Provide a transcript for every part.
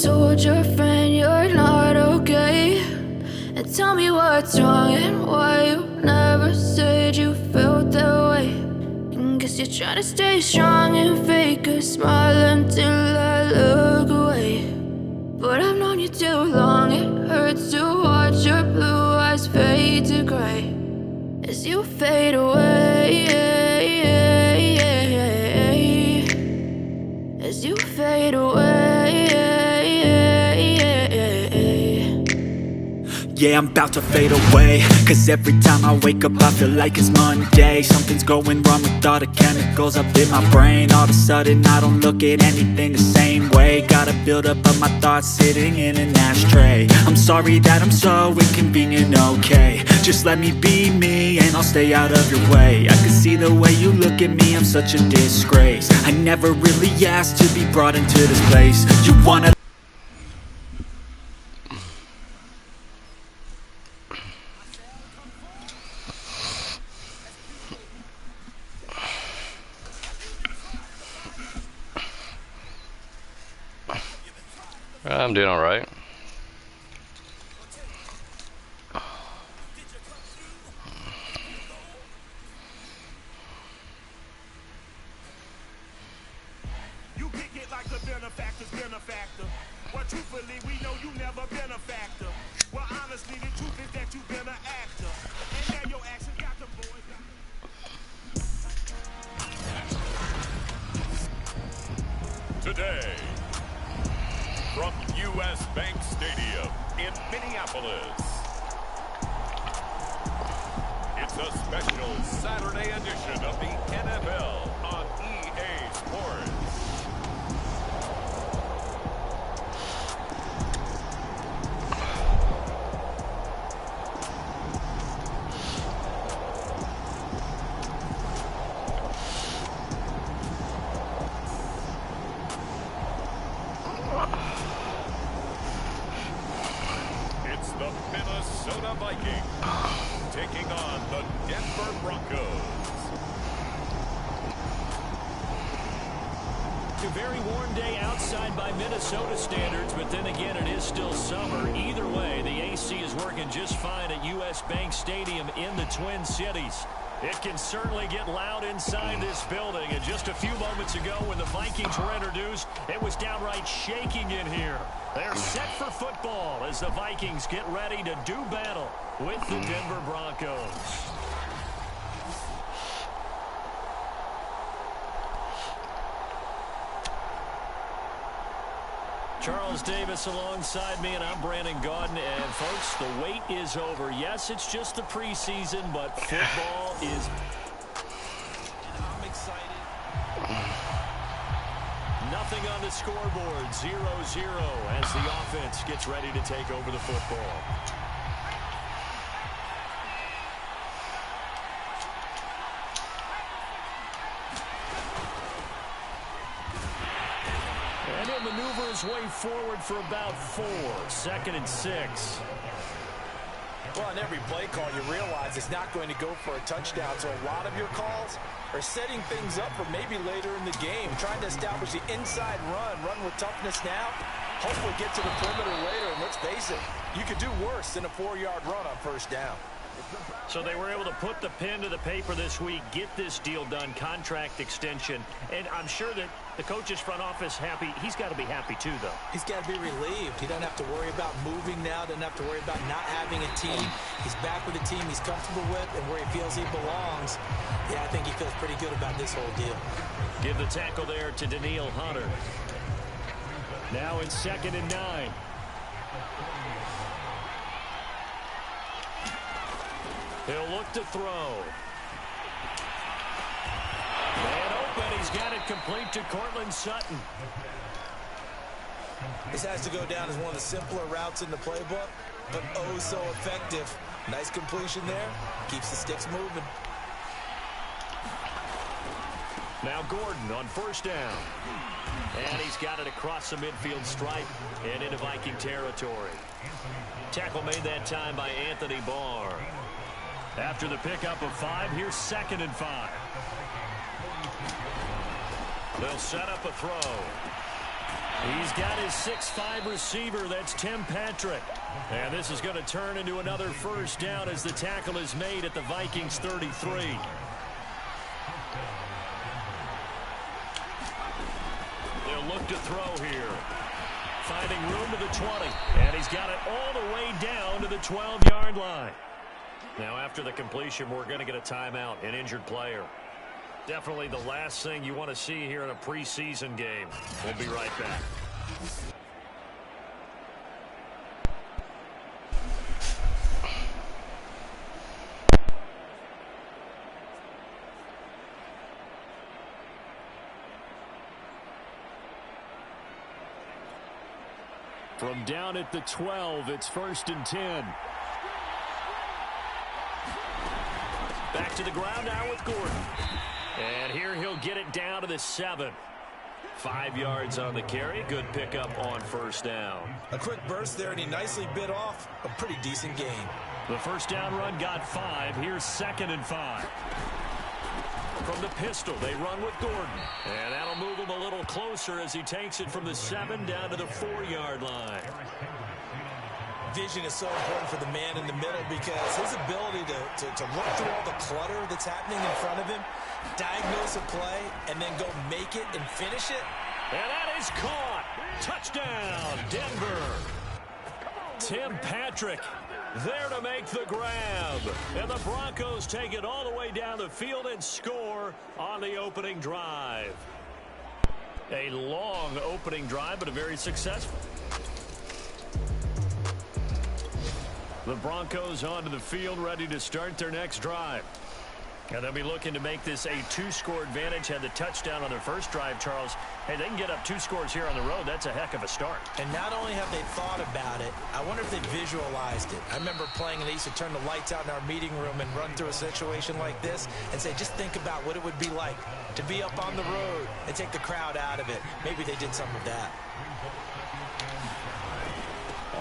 told your friend you're not okay? And tell me what's wrong and why you never said you felt that way. And guess you're trying to stay strong and fake a smile until I look away. But I've known you too long, it hurts to watch your blue eyes fade to gray as you fade away, as you fade away. Yeah, I'm about to fade away, cause every time I wake up I feel like it's Monday. Something's going wrong with all the chemicals up in my brain. All of a sudden I don't look at anything the same way. Gotta build up of my thoughts sitting in an ashtray. I'm sorry that I'm so inconvenient, okay? Just let me be me and I'll stay out of your way. I can see the way you look at me, I'm such a disgrace. I never really asked to be brought into this place. You wanna I'm doing all right. You kick it like a benefactor's benefactor. Well, truthfully, we know you never been a factor. Well, honestly, the truth is that you've been an actor. And now your actions got the boys. Today, from U.S. Bank Stadium in Minneapolis, it's a special Saturday edition of the NFL on EA Sports. It's the Minnesota Vikings taking on the Denver Broncos. A very warm day outside by Minnesota standards, but then again, it is still summer. Either way, the AC is working just fine at U.S. Bank Stadium in the Twin Cities. It can certainly get loud inside this building, and just a few moments ago when the Vikings were introduced, it was downright shaking in here. They're set for football as the Vikings get ready to do battle with the Denver Broncos. Charles Davis alongside me, and I'm Brandon Gaudin. And, folks, the wait is over. Yes, it's just the preseason, but football is... I'm excited. Nothing on the scoreboard, 0-0 as the offense gets ready to take over the football. And he'll maneuver his way forward for about 4. 2nd and 6. Well, on every play call, you realize it's not going to go for a touchdown, so a lot of your calls are setting things up for maybe later in the game, trying to establish the inside run with toughness now, hopefully get to the perimeter later, and let's face it, you could do worse than a 4-yard run on first down. So they were able to put the pen to the paper this week, get this deal done, contract extension, and I'm sure that the coach's front office happy. He's got to be happy too, though. He's got to be relieved. He doesn't have to worry about moving now, doesn't have to worry about not having a team. He's back with a team he's comfortable with and where he feels he belongs. Yeah, I think he feels pretty good about this whole deal. Give the tackle there to Danielle Hunter. Now it's 2nd and 9. He'll look to throw. And open, he's got it complete to Cortland Sutton. This has to go down as one of the simpler routes in the playbook, but oh so effective. Nice completion there. Keeps the sticks moving. Now Gordon on first down. And he's got it across the midfield stripe and into Viking territory. Tackle made that time by Anthony Barr. After the pickup of 5, here's 2nd and 5. They'll set up a throw. He's got his 6'5" receiver. That's Tim Patrick. And this is going to turn into another first down as the tackle is made at the Vikings 33. They'll look to throw here. Finding room to the 20. And he's got it all the way down to the 12-yard line. Now after the completion, we're going to get a timeout, an injured player. Definitely the last thing you want to see here in a preseason game. We'll be right back. From down at the 12, it's 1st and 10. Back to the ground now with Gordon. And here he'll get it down to the 7. 5 yards on the carry. Good pickup on first down. A quick burst there, and he nicely bit off a pretty decent gain. The first down run got 5. Here's 2nd and 5. From the pistol, they run with Gordon. And that'll move him a little closer as he takes it from the 7 down to the 4-yard line. Vision is so important for the man in the middle because his ability to look through all the clutter that's happening in front of him, diagnose a play, and then go make it and finish it. And that is caught. Touchdown, Denver. Tim Patrick there to make the grab. And the Broncos take it all the way down the field and score on the opening drive. A long opening drive, but a very successful. The Broncos onto the field, ready to start their next drive. And they'll be looking to make this a 2-score advantage. Had the touchdown on their first drive, Charles. Hey, they can get up 2 scores here on the road. That's a heck of a start. And not only have they thought about it, I wonder if they visualized it. I remember playing, and they used to turn the lights out in our meeting room and run through a situation like this and say, just think about what it would be like to be up on the road and take the crowd out of it. Maybe they did some of that.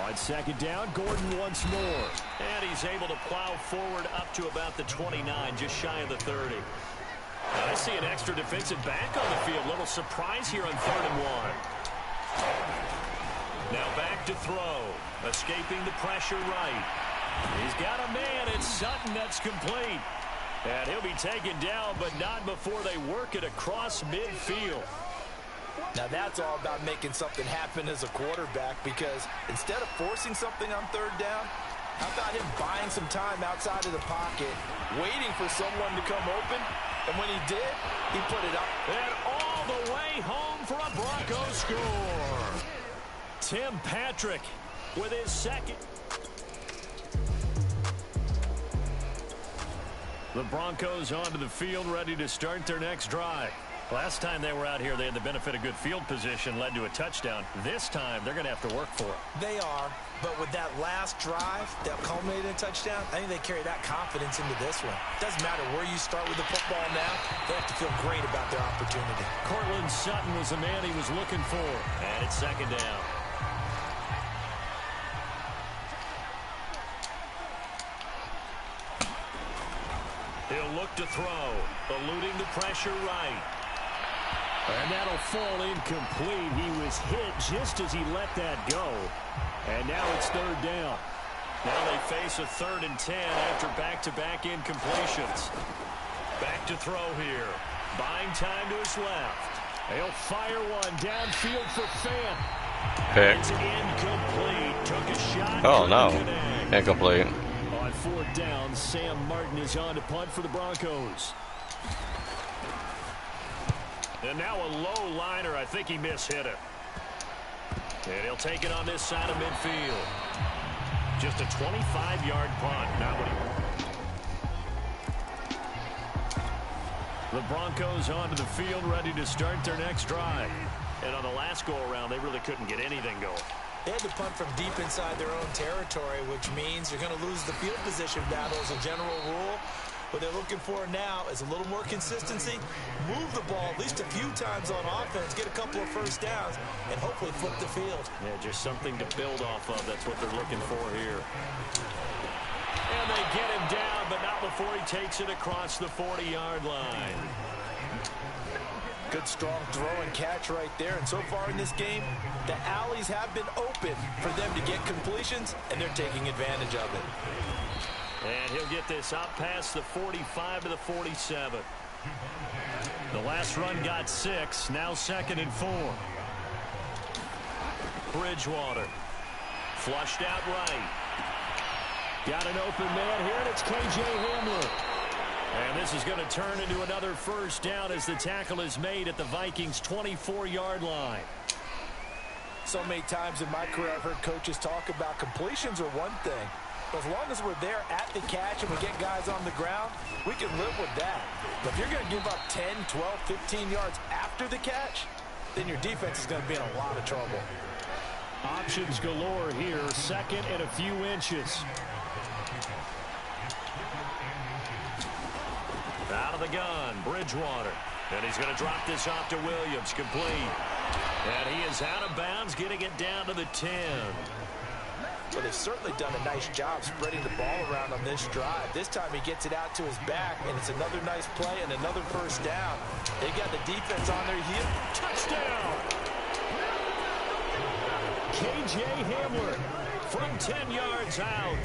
On 2nd down, Gordon once more. And he's able to plow forward up to about the 29, just shy of the 30. Now I see an extra defensive back on the field. Little surprise here on 3rd and 1. Now back to throw. Escaping the pressure right. He's got a man. It's Sutton. That's complete. And he'll be taken down, but not before they work it across midfield. Now that's all about making something happen as a quarterback, because instead of forcing something on 3rd down, how about him buying some time outside of the pocket, waiting for someone to come open, and when he did, he put it up. And all the way home for a Broncos score. Tim Patrick with his 2nd. The Broncos onto the field, ready to start their next drive. Last time they were out here, they had the benefit of good field position, led to a touchdown. This time, they're going to have to work for it. They are, but with that last drive that culminated in a touchdown, I think they carry that confidence into this one. Doesn't matter where you start with the football now, they have to feel great about their opportunity. Cortland Sutton was the man he was looking for. And it's 2nd down. He'll look to throw, eluding the pressure right. And that'll fall incomplete. He was hit just as he let that go. And now it's 3rd down. Now they face a 3rd and 10 after back-to-back incompletions. Back to throw here. Buying time to his left. He'll fire one downfield for Fant. Pick. It's incomplete. Took a shot. Oh, no. Connect. Incomplete. On 4th down, Sam Martin is on to punt for the Broncos. And now a low liner. I think he mishit it. And he'll take it on this side of midfield. Just a 25-yard punt. Not what he wanted. The Broncos onto the field, ready to start their next drive. And on the last go-around, they really couldn't get anything going. They had to punt from deep inside their own territory, which means you're going to lose the field position battle as a general rule. What they're looking for now is a little more consistency, move the ball at least a few times on offense, get a couple of first downs, and hopefully flip the field. Yeah, just something to build off of. That's what they're looking for here. And they get him down, but not before he takes it across the 40-yard line. Good, strong throw and catch right there. And so far in this game, the alleys have been open for them to get completions, and they're taking advantage of it. And he'll get this up past the 45 to the 47. The last run got 6. Now 2nd and 4. Bridgewater. Flushed out right. Got an open man here, and it's K.J. Hamler. And this is going to turn into another first down as the tackle is made at the Vikings' 24-yard line. So many times in my career I've heard coaches talk about completions are one thing. But as long as we're there at the catch and we get guys on the ground, we can live with that. But if you're going to give up 10, 12, 15 yards after the catch, then your defense is going to be in a lot of trouble. Options galore here. 2nd and a few inches. Out of the gun, Bridgewater. And he's going to drop this off to Williams, complete. And he is out of bounds, getting it down to the 10. Well, they've certainly done a nice job spreading the ball around on this drive. This time he gets it out to his back, and it's another nice play and another first down. They got the defense on their heel. Touchdown! K.J. Hamler from 10 yards out.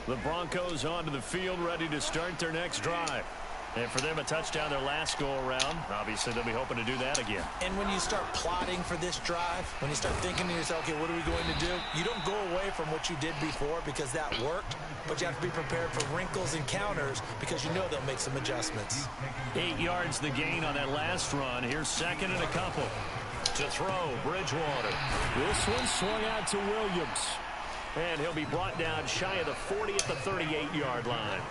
The Broncos onto the field, ready to start their next drive. And for them, a touchdown their last go-around. Obviously, they'll be hoping to do that again. And when you start plotting for this drive, when you start thinking to yourself, okay, what are we going to do? You don't go away from what you did before because that worked, but you have to be prepared for wrinkles and counters because you know they'll make some adjustments. 8 yards the gain on that last run. Here's 2nd and a couple. To throw, Bridgewater. This one swung out to Williams. And he'll be brought down shy of the 40 at the 38-yard line.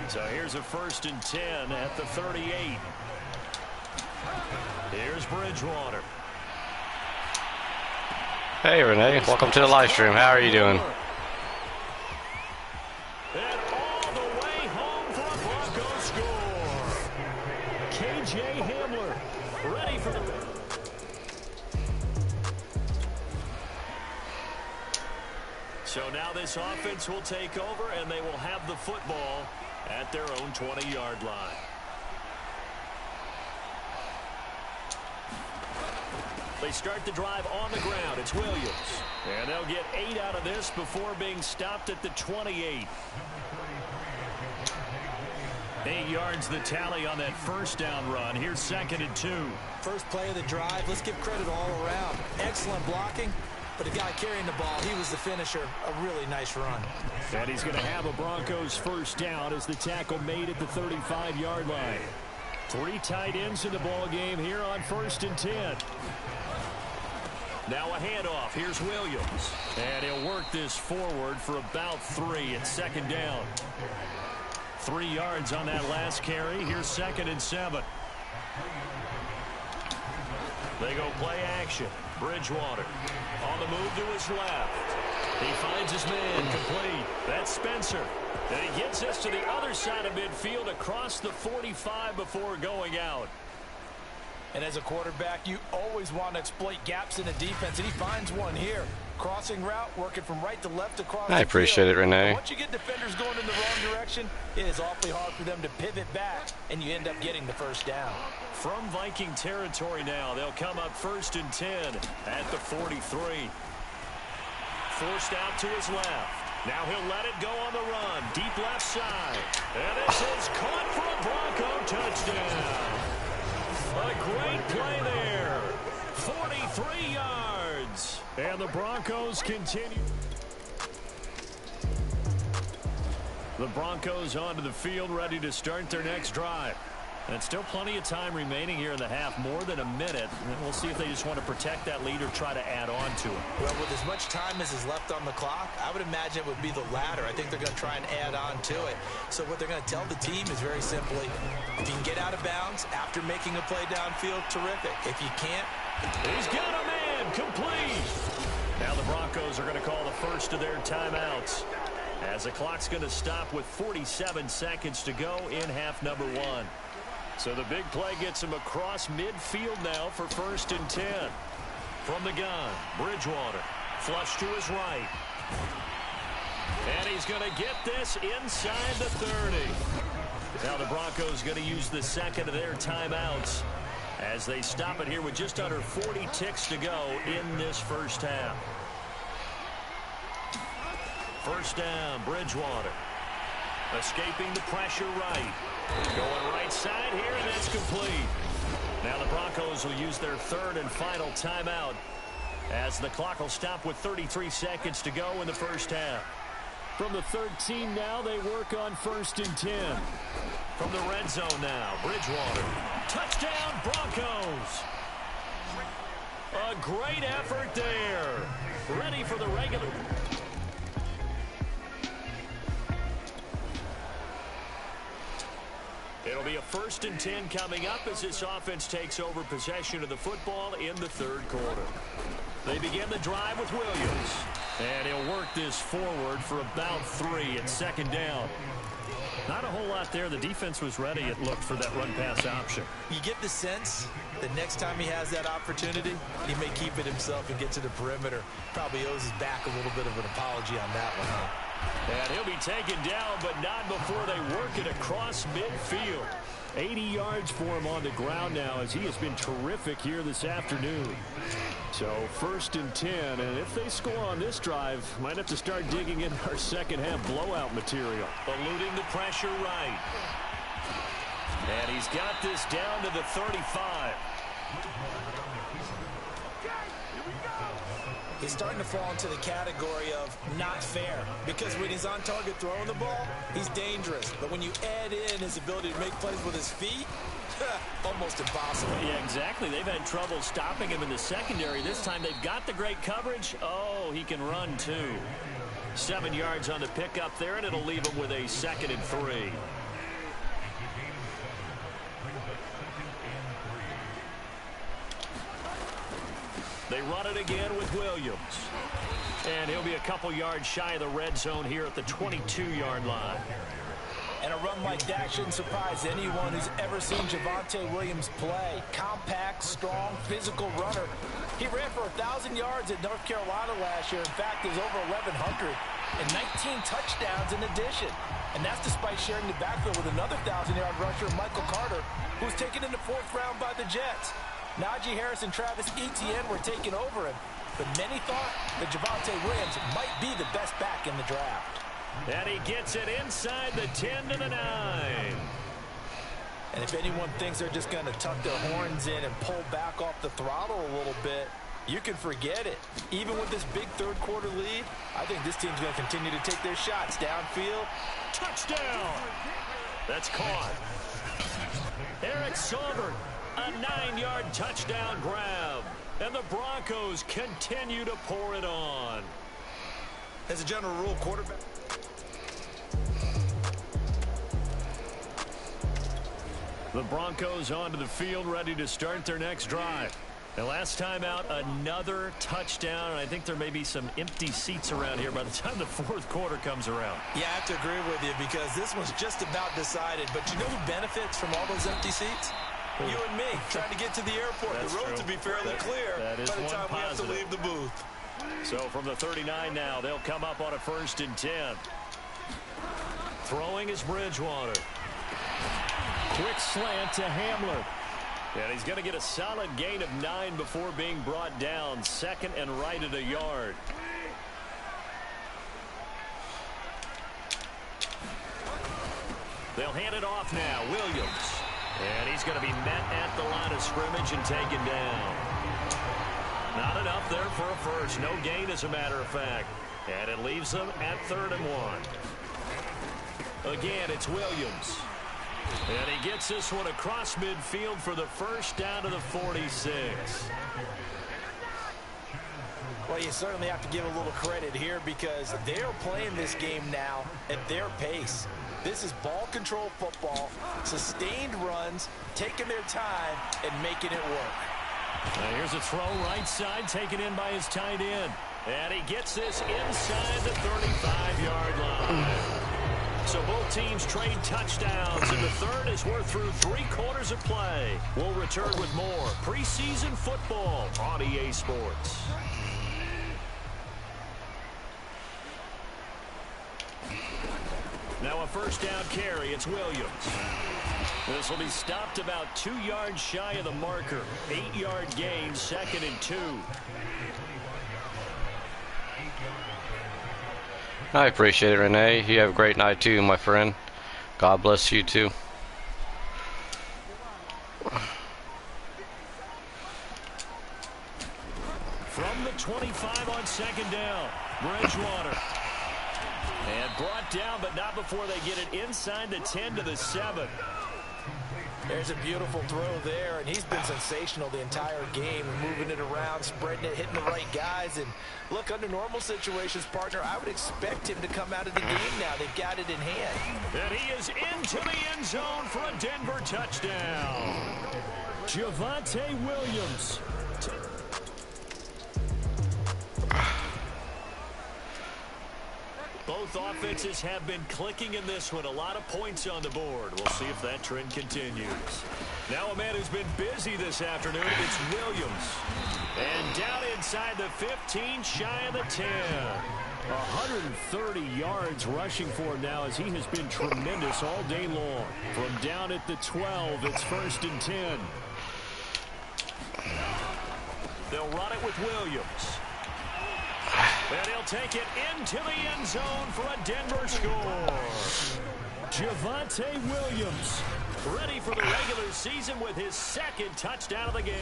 So here's a 1st and 10 at the 38. Here's Bridgewater. Hey, Renee. Welcome to the live stream. How are you doing? And all the way home for a Broncos score. K.J. Hamler ready for the... So now this offense will take over, and they will have the football at their own 20-yard line. They start the drive on the ground. It's Williams. And they'll get 8 out of this before being stopped at the 28. 8 yards the tally on that first down run. Here's 2nd and 2. First play of the drive. Let's give credit all around. Excellent blocking. But the guy carrying the ball, he was the finisher. A really nice run. And he's going to have a Broncos first down as the tackle made at the 35-yard line. 3 tight ends in the ball game here on 1st and 10. Now a handoff. Here's Williams. And he'll work this forward for about 3 at 2nd down. 3 yards on that last carry. Here's 2nd and 7. They go play action. Bridgewater on the move to his left. He finds his man complete. That's Spencer. And he gets us to the other side of midfield across the 45 before going out. And as a quarterback, you always want to exploit gaps in a defense, and he finds one here. Crossing route, working from right to left across I appreciate it, Renee. Once you get defenders going in the wrong direction, it is awfully hard for them to pivot back, and you end up getting the first down. From Viking territory now, they'll come up 1st and 10 at the 43. Forced out to his left. Now he'll let it go on the run. Deep left side. And this is caught for a Bronco touchdown. A great play there. 43 yards. And the Broncos continue. The Broncos onto the field, ready to start their next drive. And still plenty of time remaining here in the half, more than a minute. And we'll see if they just want to protect that lead or try to add on to it. Well, with as much time as is left on the clock, I would imagine it would be the latter. I think they're going to try and add on to it. So what they're going to tell the team is very simply, if you can get out of bounds after making a play downfield, terrific. If you can't, he's got a man complete. Now the Broncos are going to call the first of their timeouts, as the clock's going to stop with 47 seconds to go in half number 1. So the big play gets him across midfield now for 1st and 10. From the gun, Bridgewater. Flush to his right. And he's going to get this inside the 30. Now the Broncos going to use the second of their timeouts as they stop it here with just under 40 ticks to go in this first half. First down, Bridgewater. Escaping the pressure right. Going right side here, and that's complete. Now the Broncos will use their third and final timeout as the clock will stop with 33 seconds to go in the first half. From the 13 now, they work on 1st and 10. From the red zone now, Bridgewater. Touchdown, Broncos. A great effort there. Ready for the regular. It'll be a 1st and 10 coming up as this offense takes over possession of the football in the third quarter. They begin the drive with Williams. And he'll work this forward for about 3 at second down. Not a whole lot there. The defense was ready, it looked, for that run-pass option. You get the sense that next time he has that opportunity, he may keep it himself and get to the perimeter. Probably owes his back a little bit of an apology on that one, huh? And he'll be taken down, but not before they work it across midfield. 80 yards for him on the ground now as he has been terrific here this afternoon. So 1st and 10, and if they score on this drive, might have to start digging in our second half blowout material. Eluding the pressure right. And he's got this down to the 35. He's starting to fall into the category of not fair, because when he's on target throwing the ball, he's dangerous. But when you add in his ability to make plays with his feet, almost impossible. Yeah, exactly. They've had trouble stopping him in the secondary. This time they've got the great coverage. Oh, he can run too. 7 yards on the pickup there, and it'll leave him with a 2nd and 3. They run it again with Williams. And he'll be a couple yards shy of the red zone here at the 22-yard line. And a run like that shouldn't surprise anyone who's ever seen Javonte Williams play. Compact, strong, physical runner. He ran for 1,000 yards at North Carolina last year. In fact, there's over 1,100 and 19 touchdowns in addition. And that's despite sharing the backfield with another 1,000-yard rusher, Michael Carter, who was taken in the 4th round by the Jets. Najee Harris and Travis Etienne were taking over him, but many thought that Javonte Williams might be the best back in the draft. And he gets it inside the 10 to the 9. And if anyone thinks they're just going to tuck their horns in and pull back off the throttle a little bit, you can forget it. Even with this big third quarter lead, I think this team's going to continue to take their shots downfield. Touchdown! That's caught. Eric Saubert. A 9-yard touchdown grab. And the Broncos continue to pour it on. As a general rule, quarterback. The Broncos onto the field ready to start their next drive. And last time out, another touchdown. And I think there may be some empty seats around here by the time the 4th quarter comes around. Yeah, I have to agree with you because this one's just about decided. But you know who benefits from all those empty seats? You and me, trying to get to the airport. That's the road true. to be fairly clear by the time we have to leave the booth. So from the 39 now, they'll come up on a 1st and 10. Throwing is Bridgewater. Quick slant to Hamler. And he's going to get a solid gain of 9 before being brought down. 2nd and right at a yard. They'll hand it off now. Williams. And he's going to be met at the line of scrimmage and taken down. Not enough there for a first. No gain, as a matter of fact. And it leaves them at 3rd and 1. Again, it's Williams. And he gets this one across midfield for the first down to the 46. Well, you certainly have to give a little credit here because they're playing this game now at their pace. This is ball control football, sustained runs, taking their time, and making it work. Now here's a throw right side, taken in by his tight end. And he gets this inside the 35-yard line. So both teams trade touchdowns, and the third is we're through 3 quarters of play. We'll return with more preseason football on EA Sports. Now a first down carry. It's Williams. This will be stopped about 2 yards shy of the marker. 8-yard gain, 2nd and 2. I appreciate it, Renee. You have a great night too, my friend. God bless you too. From the 25 on 2nd down, Bridgewater. And brought down, but not before they get it inside the 10 to the 7. There's a beautiful throw there, and he's been sensational the entire game, moving it around, spreading it, hitting the right guys. And look, under normal situations, partner, I would expect him to come out of the game now. They've got it in hand. And he is into the end zone for a Denver touchdown. Javonte Williams. Both offenses have been clicking in this one. A lot of points on the board. We'll see if that trend continues. Now a man who's been busy this afternoon. It's Williams. And down inside the 15, shy of the 10. 130 yards rushing for him now as he has been tremendous all day long. From down at the 12, it's 1st and 10. They'll run it with Williams. And he'll take it into the end zone for a Denver score. Javonte Williams ready for the regular season with his 2nd touchdown of the game.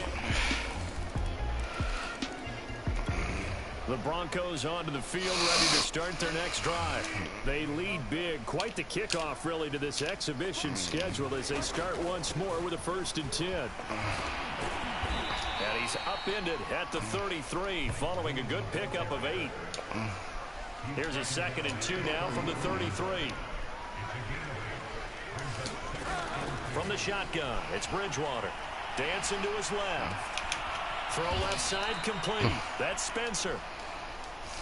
The Broncos onto the field ready to start their next drive. They lead big. Quite the kickoff really to this exhibition schedule as they start once more with a 1st and 10. And he's upended at the 33 following a good pickup of 8. Here's a 2nd and 2 now from the 33. From the shotgun, it's Bridgewater. Dancing to his left. Throw left side complete. That's Spencer.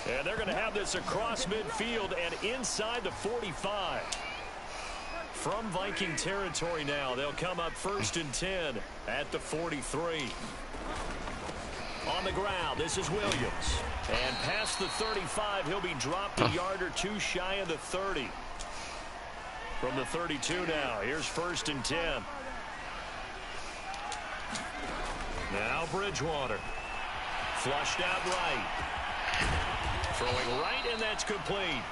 And they're going to have this across midfield and inside the 45. From Viking territory now, they'll come up 1st and 10 at the 43. On the ground, this is Williams. And past the 35, he'll be dropped a yard or 2 shy of the 30. From the 32 now, here's 1st and 10. Now Bridgewater. Flushed out right. Throwing right, and that's complete.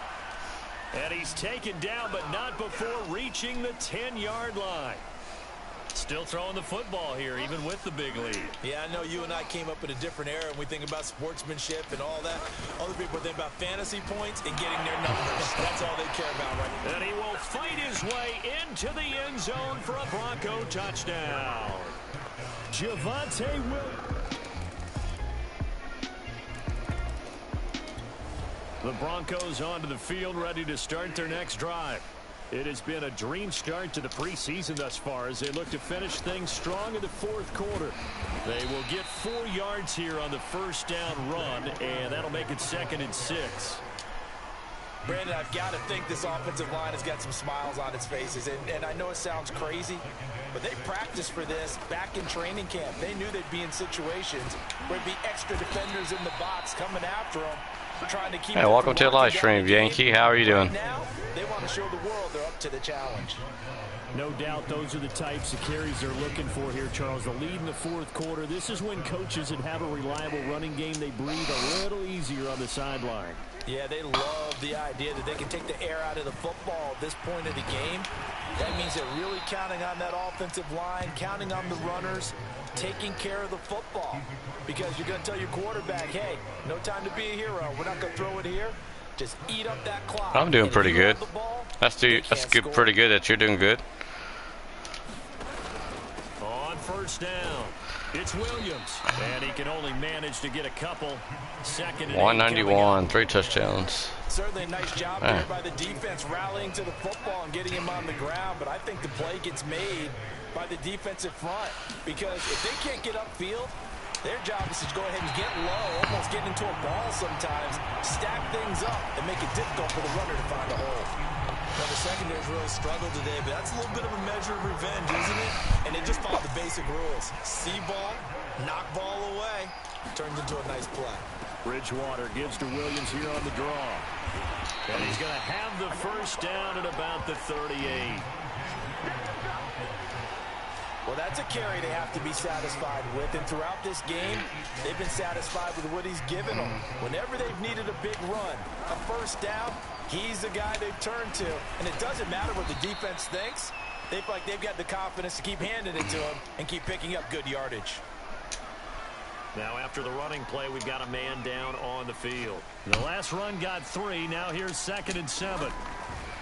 And he's taken down, but not before reaching the 10-yard line. Still throwing the football here, even with the big lead. Yeah, I know you and I came up in a different era, and we think about sportsmanship and all that. Other people think about fantasy points and getting their numbers. That's all they care about right now. And he will fight his way into the end zone for a Bronco touchdown. Javonte Williams. The Broncos onto the field, ready to start their next drive. It has been a dream start to the preseason thus far as they look to finish things strong in the 4th quarter. They will get 4 yards here on the 1st down run, and that'll make it 2nd and 6. Brandon, I've got to think this offensive line has got some smiles on its faces. And I know it sounds crazy, but they practiced for this back in training camp. They knew they'd be in situations where there'd be extra defenders in the box coming after them. Trying to keep hey, welcome to the live stream, Yankee. How are you doing? Right now, they want to show the world they're up to the challenge. No doubt those are the types of carries they're looking for here, Charles. The lead in the 4th quarter. This is when coaches that have a reliable running game, they breathe a little easier on the sideline. Yeah, they love the idea that they can take the air out of the football at this point of the game. That means they're really counting on that offensive line, counting on the runners, taking care of the football. Because you're going to tell your quarterback, hey, no time to be a hero. We're not going to throw it here. Just eat up that clock. I'm doing pretty good. That's good. Pretty good that you're doing good. On 1st down, it's Williams. And he can only manage to get a couple. 2nd and 191, 3 touchdowns. Certainly a nice job there by the defense rallying to the football and getting him on the ground. But I think the play gets made by the defensive front. Because if they can't get upfield, their job is to go ahead and get low, almost get into a ball sometimes, stack things up, and make it difficult for the runner to find a hole. Well, the secondary's really struggled today, but that's a little bit of a measure of revenge, isn't it? And they just followed the basic rules. See ball, knock ball away, turns into a nice play. Bridgewater gives to Williams here on the draw. And he's going to have the first down at about the 38. Well, that's a carry they have to be satisfied with. And throughout this game, they've been satisfied with what he's given them. Whenever they've needed a big run, a first down, he's the guy they've turned to. And it doesn't matter what the defense thinks. They feel like they've got the confidence to keep handing it to him and keep picking up good yardage. Now after the running play, we've got a man down on the field. The last run got 3. Now here's 2nd and 7.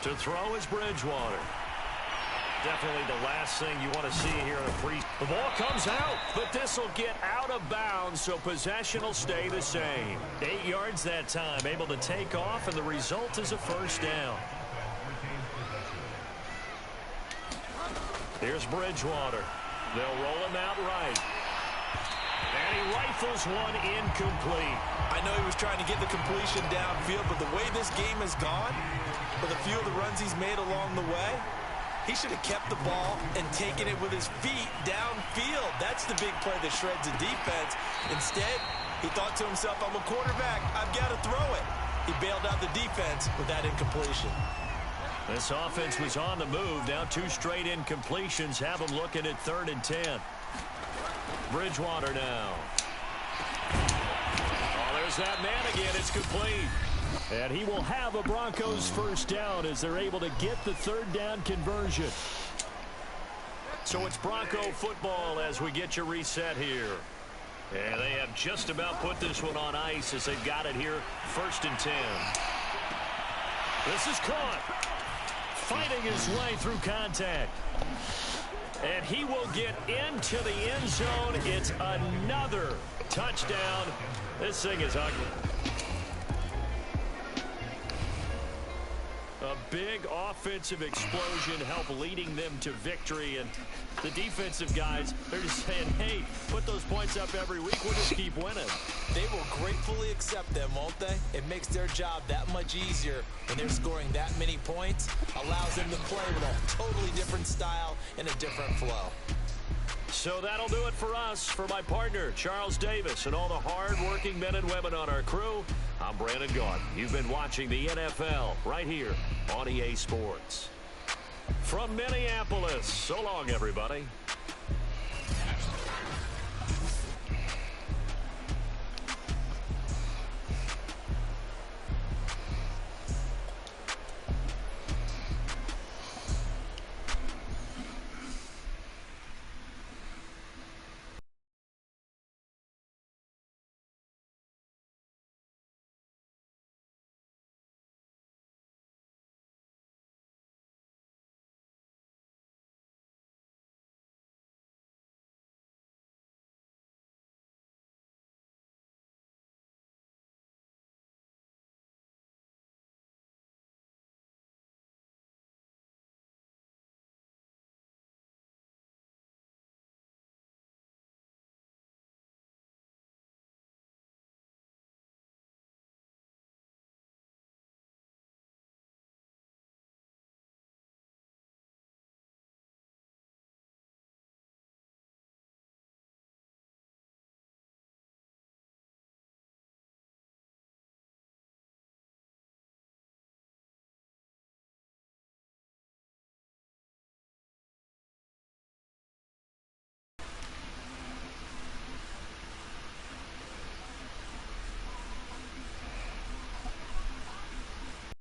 To throw is Bridgewater. Definitely the last thing you want to see here in a pre. The ball comes out, but this will get out of bounds, so possession will stay the same. 8 yards that time, able to take off, and the result is a first down. Here's Bridgewater. They'll roll him out right. And he rifles one incomplete. I know he was trying to get the completion downfield, but the way this game has gone, with a few of the runs he's made along the way, he should have kept the ball and taken it with his feet downfield. That's the big play that shreds the defense. Instead, he thought to himself, I'm a quarterback, I've got to throw it. He bailed out the defense with that incompletion. This offense was on the move. Now 2 straight incompletions have them looking at 3rd and 10. Bridgewater now. Oh, there's that man again. It's complete. And he will have a Broncos first down as they're able to get the 3rd down conversion. So it's Bronco football as we get you reset here. And they have just about put this one on ice as they've got it here. 1st and 10. This is caught. Fighting his way through contact. And he will get into the end zone. It's another touchdown. This thing is ugly. A big offensive explosion helped leading them to victory. And the defensive guys, they're just saying, hey, put those points up every week. We'll just keep winning. They will gratefully accept them, won't they? It makes their job that much easier when they're scoring that many points. Allows them to play with a totally different style and a different flow. So that'll do it for us. For my partner, Charles Davis, and all the hard-working men and women on our crew, I'm Brandon Gaudin. You've been watching the NFL right here on EA Sports. From Minneapolis, so long, everybody.